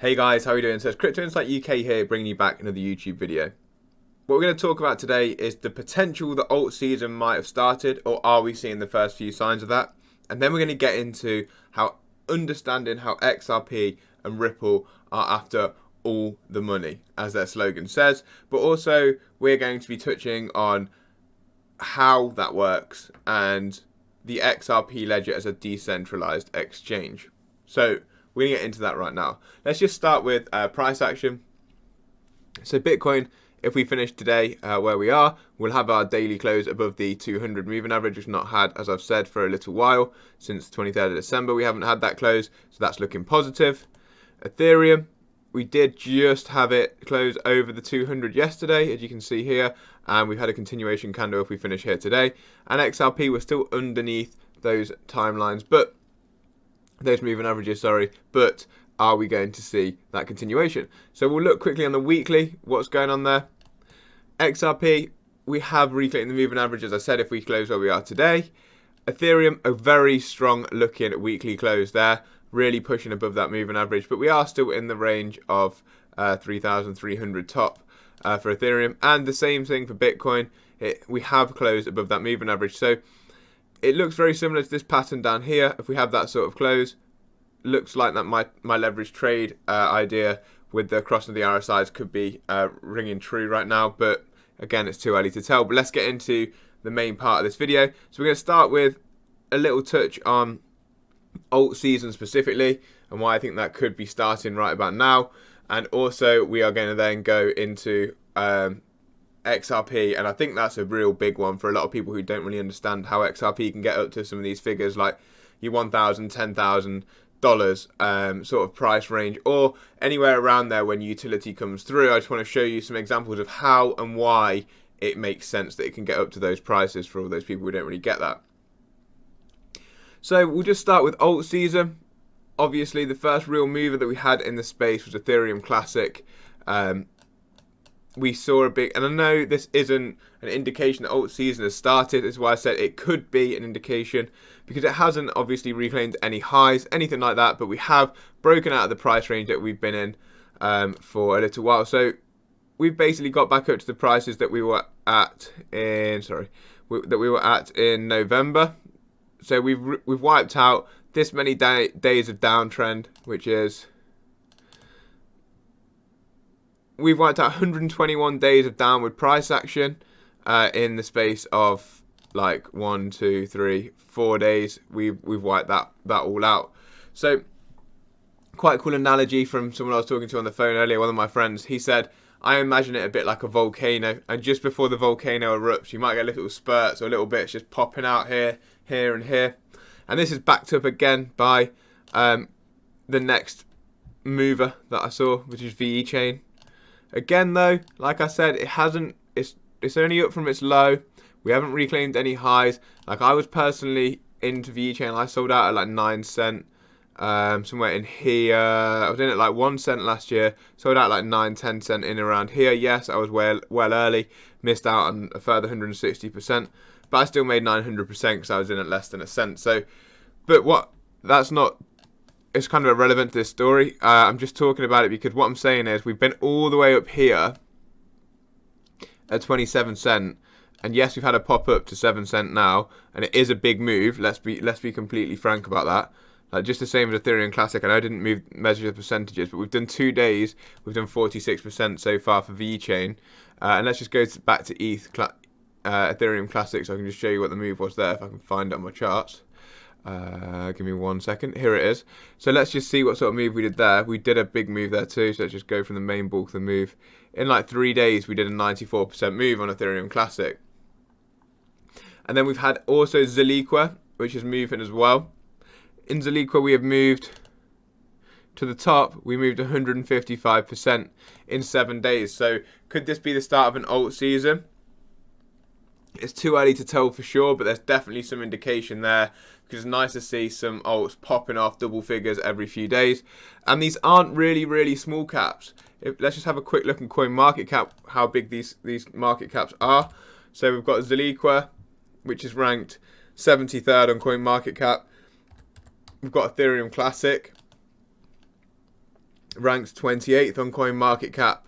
Hey guys, how are you doing? So it's Crypto Insight UK here, bringing you back another YouTube video. What we're going to talk about today is the potential that alt season might have started, or are we seeing the first few signs of that? And then we're going to get into how understanding how XRP and Ripple are after all the money, as their slogan says. But also we're going to be touching on how that works and the XRP ledger as a decentralized exchange. So we're going to get into that right now. Let's just start with price action. So Bitcoin, if we finish today where we are, we'll have our daily close above the 200 moving average, which we've not had, as I've said, for a little while. Since 23rd of December, we haven't had that close, so that's looking positive. Ethereum, we did just have it close over the 200 yesterday, as you can see here, and we've had a continuation candle if we finish here today. And XRP, we're still underneath those timelines, but those moving averages, but are we going to see that continuation? So we'll look quickly on the weekly, what's going on there. XRP, we have reclaimed the moving average, as I said, if we close where we are today. Ethereum, a very strong looking weekly close there, really pushing above that moving average, but we are still in the range of 3,300 top for Ethereum, and the same thing for Bitcoin. We have closed above that moving average, so it looks very similar to this pattern down here. If we have that sort of close, looks like that my leverage trade idea with the crossing of the RSIs could be ringing true right now, but again, it's too early to tell. But let's get into the main part of this video. So we're going to start with a little touch on alt season specifically and why I think that could be starting right about now, and also we are going to then go into XRP, and I think that's a real big one for a lot of people who don't really understand how XRP can get up to some of these figures like your $1,000, $10,000 sort of price range, or anywhere around there when utility comes through. I just want to show you some examples of how and why it makes sense that it can get up to those prices for all those people who don't really get that. So we'll just start with alt season. Obviously, the first real mover that we had in the space was Ethereum Classic. We saw a big, and I know this isn't an indication that alt season has started. This is why I said it could be an indication, because it hasn't obviously reclaimed any highs, anything like that, but we have broken out of the price range that we've been in for a little while. So we've basically got back up to the prices that we were at in in November. So we've wiped out this many days of downtrend, which is, we've wiped out 121 days of downward price action in the space of like 1, 2, 3, 4 days. We've wiped that all out. So quite a cool analogy from someone I was talking to on the phone earlier, one of my friends. He said, I imagine it a bit like a volcano, and just before the volcano erupts, you might get little spurts or little bits just popping out here, here, and here. And this is backed up again by the next mover that I saw, which is VE Chain. Again, though, like I said, it's only up from its low. We haven't reclaimed any highs. Like, I was personally into VE Chain. I sold out at like 9 cents. Somewhere in here. I was in at like 1 cent last year, sold out like 9, 10 cent in around here. Yes, I was well early, missed out on a further 160%, but I still made 900% because I was in at less than a cent. So, but that's not, it's kind of irrelevant to this story. I'm just talking about it because what I'm saying is we've been all the way up here at 27 cent. And yes, we've had a pop up to 7 cent now, and it is a big move. Let's be completely frank about that. Like, just the same as Ethereum Classic. I know I didn't measure the percentages, but we've done 2 days. We've done 46% so far for VE Chain. And let's just go back to Ethereum Classic, so I can just show you what the move was there if I can find it on my charts. Give me 1 second. Here it is. So let's just see what sort of move we did there. We did a big move there too, so let's just go from the main bulk of the move. In like 3 days, we did a 94% move on Ethereum Classic. And then we've had also Zaliqua, which is moving as well. In Zaliqua, we have moved to the top. We moved 155% in 7 days. So could this be the start of an alt season? It's too early to tell for sure, but there's definitely some indication there, because it's nice to see some alts popping off double figures every few days. And these aren't really small caps. Let's just have a quick look at CoinMarketCap, how big these market caps are. So we've got Zaliqua, which is ranked 73rd on CoinMarketCap. We've got Ethereum Classic, ranked 28th on CoinMarketCap.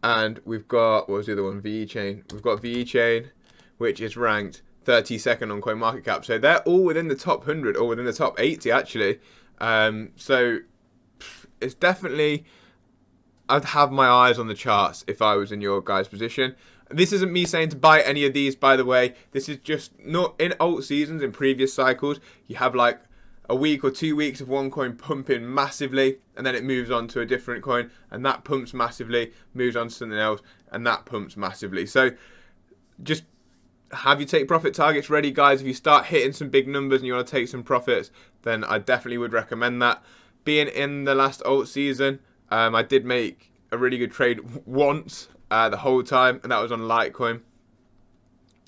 And we've got, what was the other one? VE Chain. We've got VE Chain, which is ranked 32nd on CoinMarketCap. So they're all within the top 100, or within the top 80 actually. So it's definitely, I'd have my eyes on the charts if I was in your guys' position. This isn't me saying to buy any of these, by the way. This is just, not in alt seasons, in previous cycles, you have like a week or 2 weeks of one coin pumping massively, and then it moves on to a different coin, and that pumps massively, moves on to something else, and that pumps massively. So just have your take profit targets ready, guys. If you start hitting some big numbers and you want to take some profits, then I definitely would recommend that. Being in the last alt season, I did make a really good trade once the whole time, and that was on Litecoin.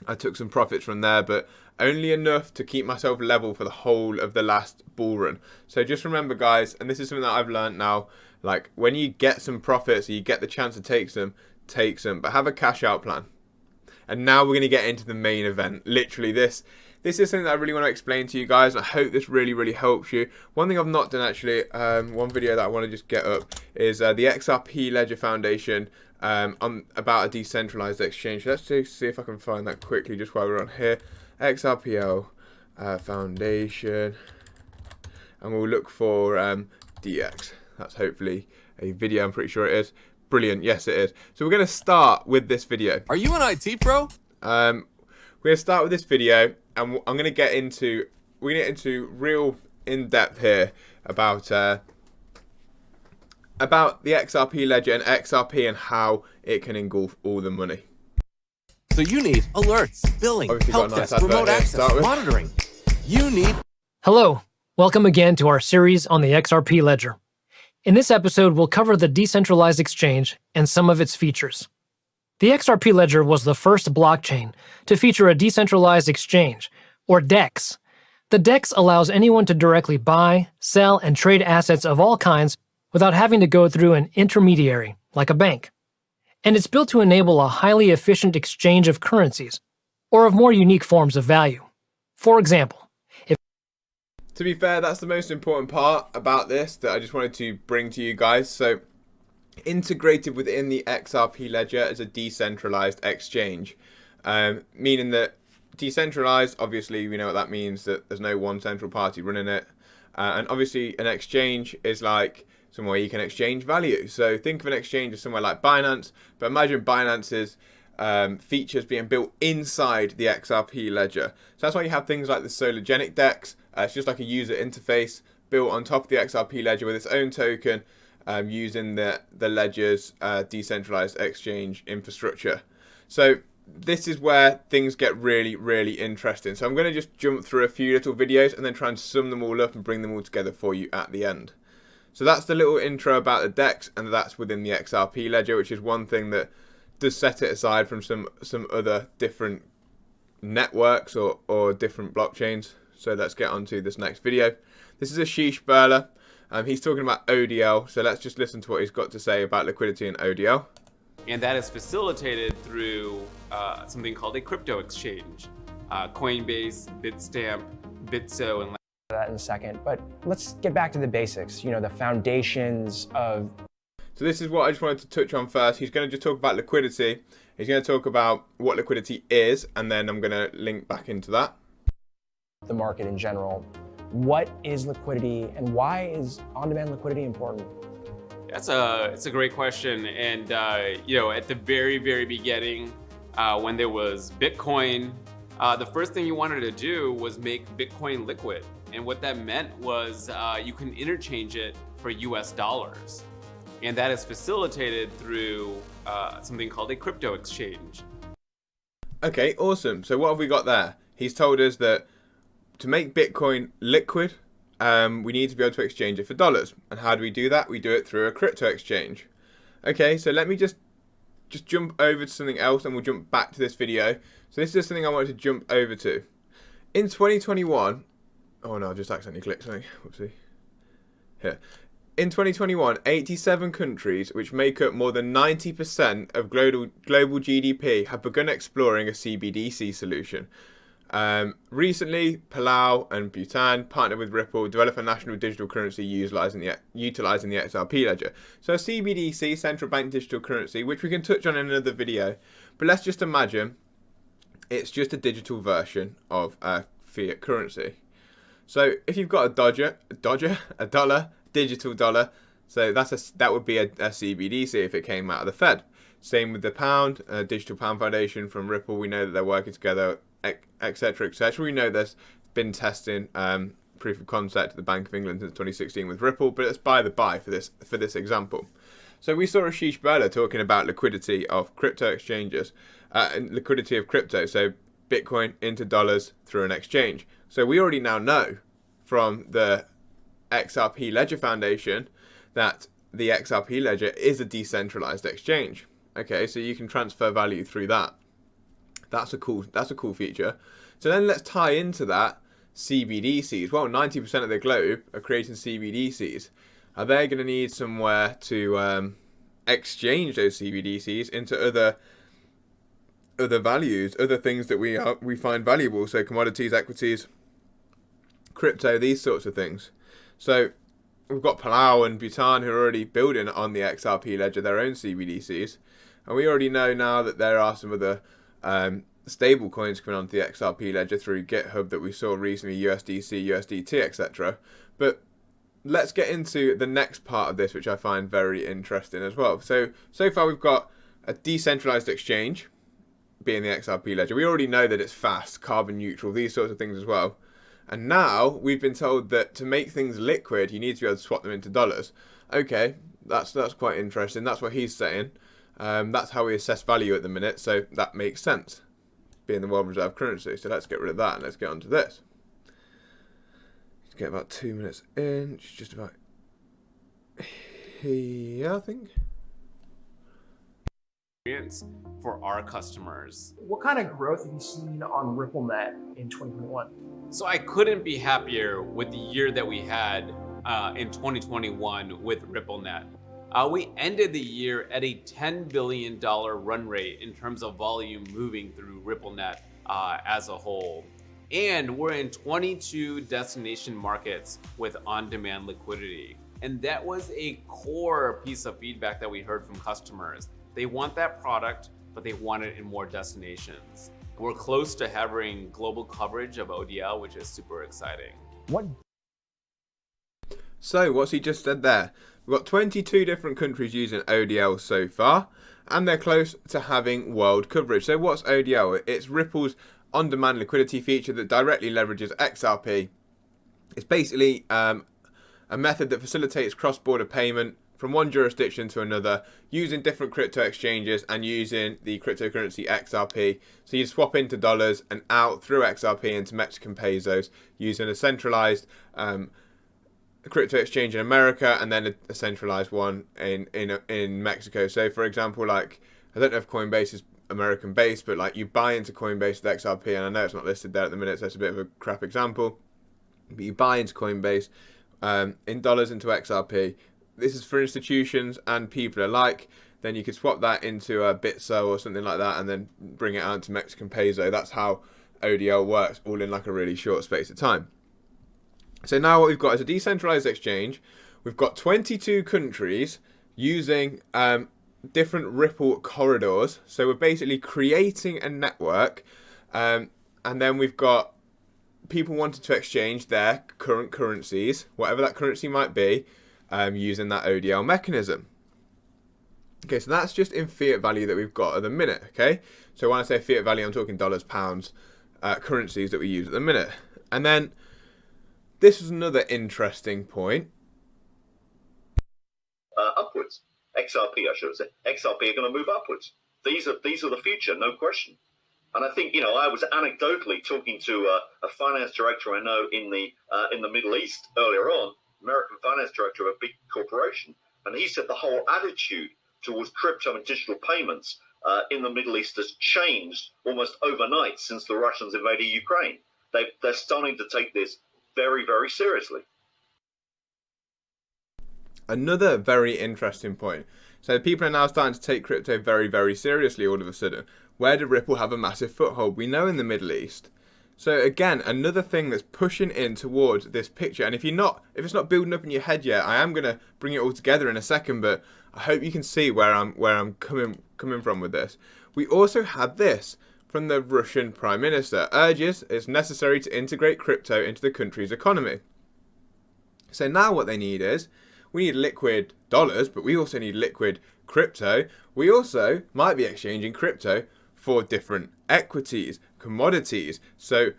I took some profits from there, but only enough to keep myself level for the whole of the last bull run. So just remember, guys, and this is something that I've learned now, like when you get some profits, or you get the chance to take some, but have a cash out plan. And now we're going to get into the main event. Literally, this is something that I really want to explain to you guys, and I hope this really helps you. One thing I've not done actually, one video that I want to just get up is the XRP Ledger Foundation about a decentralized exchange. Let's just see if I can find that quickly just while we're on here. XRPL Foundation, and we'll look for DX. That's hopefully a video. I'm pretty sure it is. Brilliant. Yes, it is. So we're going to start with this video. Are you an IT pro? We're going to start with this video, and I'm going to get into, we're going to get into real in depth here about the XRP Ledger and XRP and how it can engulf all the money. So you need alerts, billing, help desk, remote access, monitoring. You need... Hello, welcome again to our series on the XRP Ledger. In this episode, we'll cover the decentralized exchange and some of its features. The XRP Ledger was the first blockchain to feature a decentralized exchange, or DEX. The DEX allows anyone to directly buy, sell, and trade assets of all kinds without having to go through an intermediary, like a bank. And it's built to enable a highly efficient exchange of currencies, or of more unique forms of value. For example, to be fair, that's the most important part about this that I just wanted to bring to you guys. So, integrated within the XRP Ledger as a decentralized exchange, meaning that decentralized, obviously we know what that means, that there's no one central party running it. And obviously an exchange is like somewhere you can exchange value. So think of an exchange as somewhere like Binance, but imagine Binance's features being built inside the XRP Ledger. So that's why you have things like the Sologenic DEX. It's just like a user interface built on top of the XRP Ledger with its own token, using the Ledger's decentralized exchange infrastructure. So this is where things get really interesting. So I'm going to just jump through a few little videos and then try and sum them all up and bring them all together for you at the end. So that's the little intro about the DEX, and that's within the XRP Ledger, which is one thing that does set it aside from some other different networks or different blockchains. So let's get on to this next video. This is Ashish Burla. He's talking about ODL. So let's just listen to what he's got to say about liquidity and ODL. And that is facilitated through something called a crypto exchange. Coinbase, Bitstamp, Bitso, and that in a second, but let's get back to the basics, the foundations of... So this is what I just wanted to touch on first. He's going to just talk about liquidity. He's going to talk about what liquidity is, and then I'm going to link back into that. The market in general. What is liquidity, and why is on-demand liquidity important? It's a great question. And at the very beginning, when there was Bitcoin, the first thing you wanted to do was make Bitcoin liquid. And what that meant was you can interchange it for US dollars. And that is facilitated through something called a crypto exchange. Okay, awesome. So what have we got there? He's told us that to make Bitcoin liquid, we need to be able to exchange it for dollars. And how do we do that? We do it through a crypto exchange. Okay, so let me just jump over to something else, and we'll jump back to this video. So this is something I wanted to jump over to. In 2021, oh no, I just accidentally clicked something. Whoopsie. Here. In 2021, 87 countries, which make up more than 90% of global GDP, have begun exploring a CBDC solution. Recently, Palau and Bhutan partnered with Ripple, develop a national digital currency utilizing the XRP ledger. So a CBDC, central bank digital currency, which we can touch on in another video. But let's just imagine it's just a digital version of a fiat currency. So if you've got a dollar, digital dollar, so that would be a CBDC if it came out of the Fed. Same with the pound, Digital Pound Foundation from Ripple. We know that they're working together, etc., etc. We know there's been testing proof of concept at the Bank of England since 2016 with Ripple, but it's by the by for this example. So we saw Ashish Bhalla talking about liquidity of crypto exchanges, and liquidity of crypto, so Bitcoin into dollars through an exchange. So we already now know from the XRP Ledger Foundation that the XRP Ledger is a decentralized exchange. Okay, so you can transfer value through that. That's a cool feature. So then let's tie into that CBDCs. Well, 90% of the globe are creating CBDCs. Are they going to need somewhere to exchange those CBDCs into other values, other things that we find valuable? So commodities, equities, crypto, these sorts of things. So we've got Palau and Bhutan who are already building on the XRP ledger their own CBDCs, and we already know now that there are some other stable coins coming onto the XRP ledger through GitHub that we saw recently, USDC, USDT, etc. But let's get into the next part of this, which I find very interesting as well. So far we've got a decentralized exchange being the XRP ledger. We already know that it's fast, carbon neutral, these sorts of things as well. And now we've been told that to make things liquid, you need to be able to swap them into dollars. Okay, that's quite interesting. That's what he's saying. That's how we assess value at the minute, so that makes sense, being the world reserve currency. So let's get rid of that and let's get on to this. Let's get about 2 minutes in. It's just about here, I think. For our customers. What kind of growth have you seen on RippleNet in 2021? So I couldn't be happier with the year that we had in 2021 with RippleNet. We ended the year at a $10 billion run rate in terms of volume moving through RippleNet as a whole. And we're in 22 destination markets with on-demand liquidity. And that was a core piece of feedback that we heard from customers. They want that product, but they want it in more destinations. We're close to having global coverage of ODL, which is super exciting. So what's he just said there? We've got 22 different countries using ODL so far, and they're close to having world coverage. So what's ODL? It's Ripple's on-demand liquidity feature that directly leverages XRP. It's basically a method that facilitates cross-border payment from one jurisdiction to another using different crypto exchanges and using the cryptocurrency XRP. So you swap into dollars and out through XRP into Mexican pesos using a centralized crypto exchange in America and then a centralized one in Mexico. So for example, like, I don't know if Coinbase is American based, but like you buy into Coinbase with XRP, and I know it's not listed there at the minute, so it's a bit of a crap example, but you buy into Coinbase in dollars into XRP. This is for institutions and people alike. Then you could swap that into a Bitso or something like that and then bring it out to Mexican peso. That's how ODL works, all in like a really short space of time. So now what we've got is a decentralized exchange. We've got 22 countries using different Ripple corridors. So we're basically creating a network, and then we've got people wanting to exchange their current currencies, whatever that currency might be, using that ODL mechanism. Okay, so that's just in fiat value that we've got at the minute, okay? So when I say fiat value, I'm talking dollars, pounds, currencies that we use at the minute. And then this is another interesting point. Upwards. XRP, I should say. XRP are going to move upwards. These are the future, no question. And I think, I was anecdotally talking to a finance director I know in the Middle East earlier on, American finance director of a big corporation, and he said the whole attitude towards crypto and digital payments in the Middle East has changed almost overnight since the Russians invaded Ukraine. They're starting to take this very, very seriously. Another very interesting point. So people are now starting to take crypto very, very seriously all of a sudden. Where did Ripple have a massive foothold? We know in the Middle East, So again, another thing that's pushing in towards this picture. And if it's not building up in your head yet, I am gonna bring it all together in a second. But I hope you can see where I'm coming from with this. We also had this from the Russian Prime Minister: urges it's necessary to integrate crypto into the country's economy. So now what they need is, we need liquid dollars, but we also need liquid crypto. We also might be exchanging crypto for different equities, commodities. So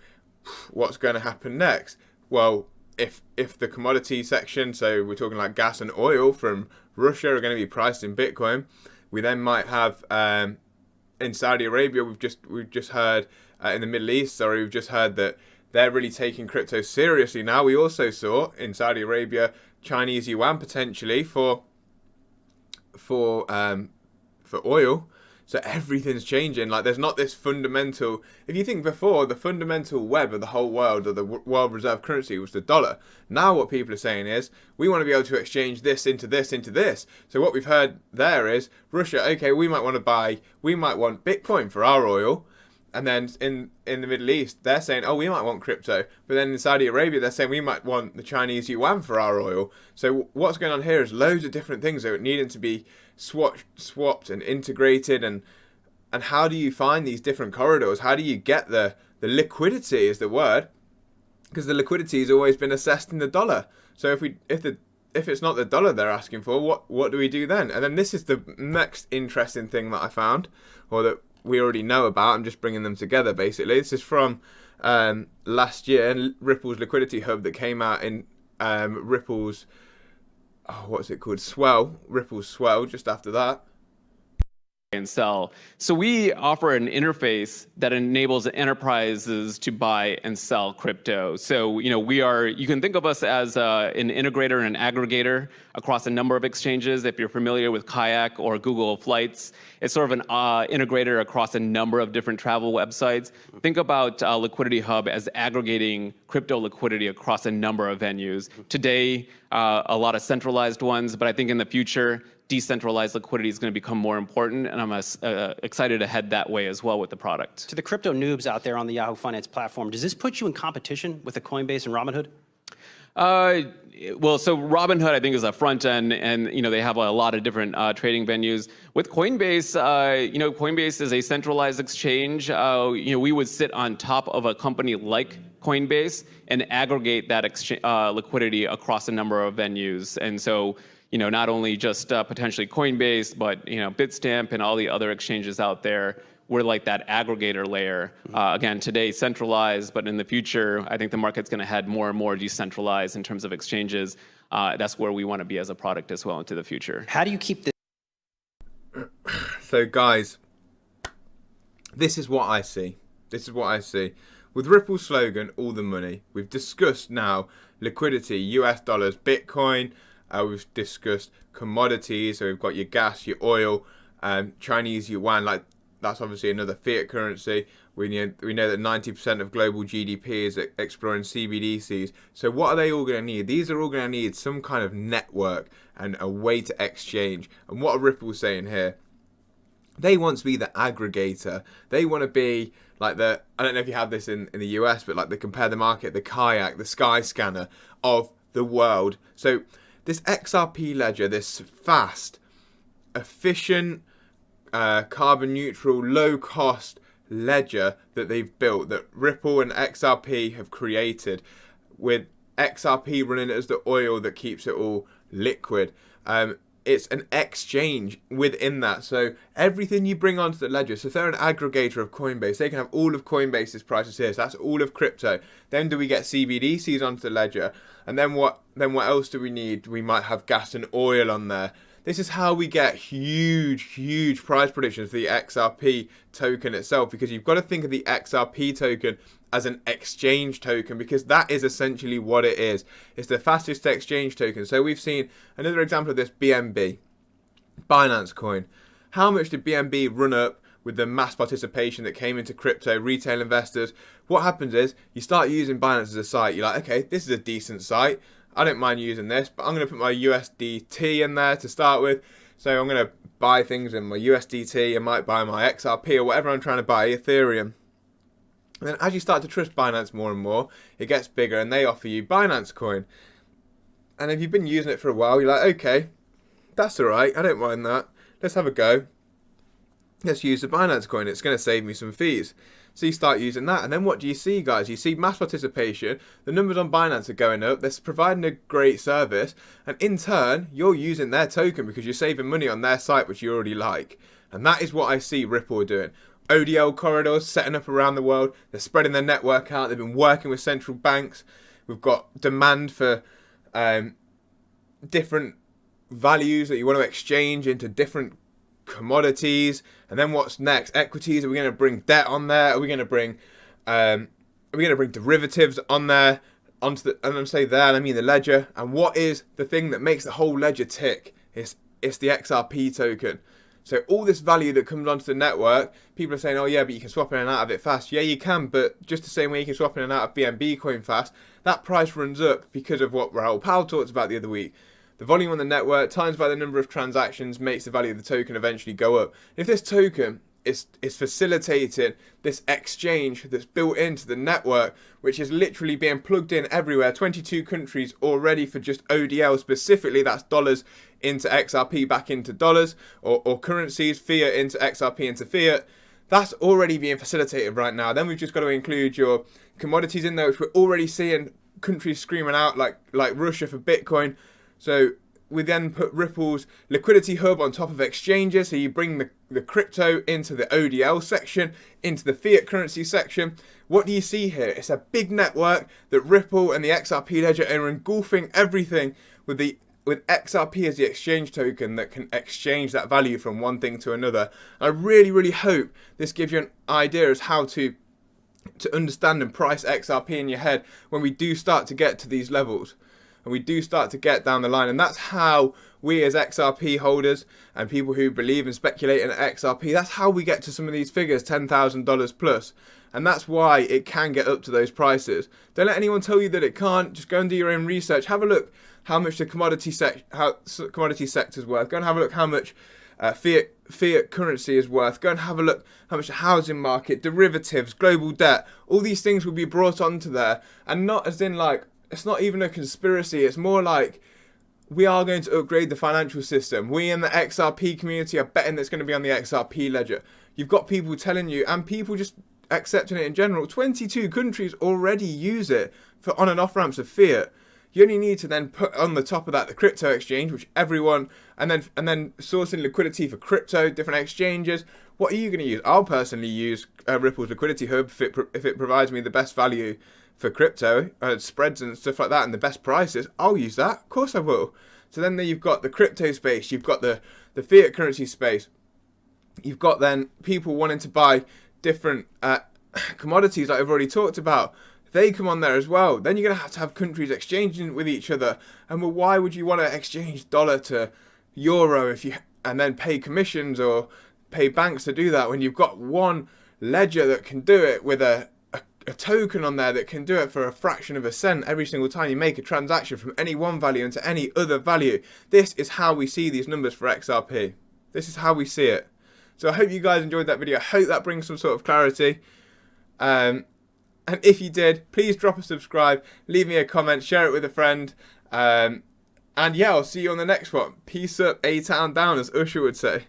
what's going to happen next? Well, if the commodity section, so we're talking like gas and oil from Russia, are going to be priced in Bitcoin, we then might have in Saudi Arabia, we've just heard in the Middle East, we've just heard that they're really taking crypto seriously now. We also saw in Saudi Arabia Chinese yuan potentially for oil. So everything's changing. Like, there's not this fundamental. If you think before, the fundamental web of the whole world, or the world reserve currency, was the dollar. Now what people are saying is, we want to be able to exchange this into this into this. So what we've heard there is, Russia, okay, we might want Bitcoin for our oil. And then in the Middle East, they're saying, oh, we might want crypto. But then in Saudi Arabia, they're saying we might want the Chinese yuan for our oil. So what's going on here is loads of different things that are needing to be swapped and integrated. And how do you find these different corridors? How do you get the liquidity is the word? Because the liquidity has always been assessed in the dollar. So if it's not the dollar they're asking for, what do we do then? And then this is the next interesting thing that I found, or that we already know about. I'm just bringing them together, basically. This is from last year, Ripple's liquidity hub that came out in Ripple's, what's it called? Ripple's Swell, just after that. And sell. So we offer an interface that enables enterprises to buy and sell crypto. So, you can think of us as an integrator and an aggregator across a number of exchanges. If you're familiar with Kayak or Google Flights, it's sort of an integrator across a number of different travel websites. Think about Liquidity Hub as aggregating crypto liquidity across a number of venues. Today, a lot of centralized ones, but I think in the future, decentralized liquidity is going to become more important, and I'm excited to head that way as well with the product. To the crypto noobs out there on the Yahoo Finance platform, does this put you in competition with a Coinbase and Robinhood? Well, so Robinhood, I think, is a front end, and they have a lot of different trading venues. With Coinbase, Coinbase is a centralized exchange. We would sit on top of a company like Coinbase and aggregate that liquidity across a number of venues, and so. Not only just potentially Coinbase, but Bitstamp and all the other exchanges out there. We're like that aggregator layer. Again, today centralized, but in the future, I think the market's going to head more and more decentralized in terms of exchanges. That's where we want to be as a product as well into the future. How do you keep this? So guys, this is what I see. With Ripple's slogan, all the money. We've discussed now liquidity, US dollars, Bitcoin. We've discussed commodities, so we've got your gas, your oil, Chinese yuan, like that's obviously another fiat currency. We know that 90% of global GDP is exploring CBDCs. So what are they all going to need? These are all going to need some kind of network and a way to exchange. And what are Ripple saying here? They want to be the aggregator. They want to be like I don't know if you have this in the US, but like the Compare the Market, the Kayak, the Skyscanner of the world. So this XRP ledger, this fast, efficient, carbon neutral, low cost ledger that they've built, that Ripple and XRP have created, with XRP running as the oil that keeps it all liquid. It's an exchange within that. So everything you bring onto the ledger, so if they're an aggregator of Coinbase, they can have all of Coinbase's prices here. So that's all of crypto. Then do we get CBDCs onto the ledger? And then what else do we need? We might have gas and oil on there. This is how we get huge price predictions for the XRP token itself, because you've got to think of the XRP token as an exchange token, because that is essentially what it is. It's the fastest exchange token. So we've seen another example of this, BNB, Binance Coin. How much did BNB run up with the mass participation that came into crypto, retail investors? What happens is you start using Binance as a site. You're like, okay, this is a decent site. I don't mind using this, but I'm going to put my USDT in there to start with. So I'm going to buy things in my USDT. I might buy my XRP or whatever I'm trying to buy, Ethereum. And then as you start to trust Binance more and more, it gets bigger and they offer you Binance Coin. And if you've been using it for a while, you're like, okay, that's alright, I don't mind that. Let's have a go. Let's use the Binance Coin, it's going to save me some fees. So you start using that, and then what do you see, guys? You see mass participation, the numbers on Binance are going up, they're providing a great service, and in turn, you're using their token because you're saving money on their site, which you already like. And that is what I see Ripple doing. ODL corridors setting up around the world, they're spreading their network out, they've been working with central banks, we've got demand for different values that you want to exchange into different commodities. And then what's next? Equities. Are we going to bring debt on there? Are we going to bring derivatives on there? Onto the, and I say there, I mean the ledger. And what is the thing that makes the whole ledger tick? It's the XRP token. So all this value that comes onto the network, people are saying, oh yeah, but you can swap in and out of it fast. Yeah, you can, but just the same way you can swap in and out of BNB coin fast, that price runs up because of what Raoul Pal talked about the other week. The volume on the network times by the number of transactions makes the value of the token eventually go up. If this token is facilitating this exchange that's built into the network, which is literally being plugged in everywhere, 22 countries already for just ODL specifically, that's dollars into XRP back into dollars, or currencies, fiat into XRP into fiat, that's already being facilitated right now. Then we've just got to include your commodities in there, which we're already seeing countries screaming out like Russia for Bitcoin. So we then put Ripple's liquidity hub on top of exchanges. So you bring the crypto into the ODL section, into the fiat currency section. What do you see here? It's a big network that Ripple and the XRP ledger are engulfing everything with XRP as the exchange token that can exchange that value from one thing to another. I really, really hope this gives you an idea as how to understand and price XRP in your head when we do start to get to these levels. And we do start to get down the line, and that's how we as XRP holders and people who believe and speculate in XRP, that's how we get to some of these figures, $10,000 plus. And that's why it can get up to those prices. Don't let anyone tell you that it can't. Just go and do your own research. Have a look how much the commodity sector is worth. Go and have a look how much fiat currency is worth. Go and have a look how much the housing market, derivatives, global debt, all these things will be brought onto there, and not as in like, it's not even a conspiracy, it's more like we are going to upgrade the financial system. We in the XRP community are betting that's going to be on the XRP ledger. You've got people telling you, and people just accepting it in general, 22 countries already use it for on and off ramps of fiat. You only need to then put on the top of that the crypto exchange, which everyone, and then sourcing liquidity for crypto, different exchanges. What are you going to use? I'll personally use Ripple's liquidity hub if it provides me the best value for crypto, spreads and stuff like that, and the best prices. I'll use that. Of course I will. So then you've got the crypto space, you've got the fiat currency space, you've got then people wanting to buy different commodities like I've already talked about. They come on there as well. Then you're going to have countries exchanging with each other. And well, why would you want to exchange dollar to euro and then pay commissions or pay banks to do that when you've got one ledger that can do it with a token on there that can do it for a fraction of a cent every single time you make a transaction from any one value into any other value. This is how we see these numbers for XRP. This is how we see it. So I hope you guys enjoyed that video. I hope that brings some sort of clarity. And if you did, please drop a subscribe, leave me a comment, share it with a friend. And yeah, I'll see you on the next one. Peace up, A-Town down, as Usher would say.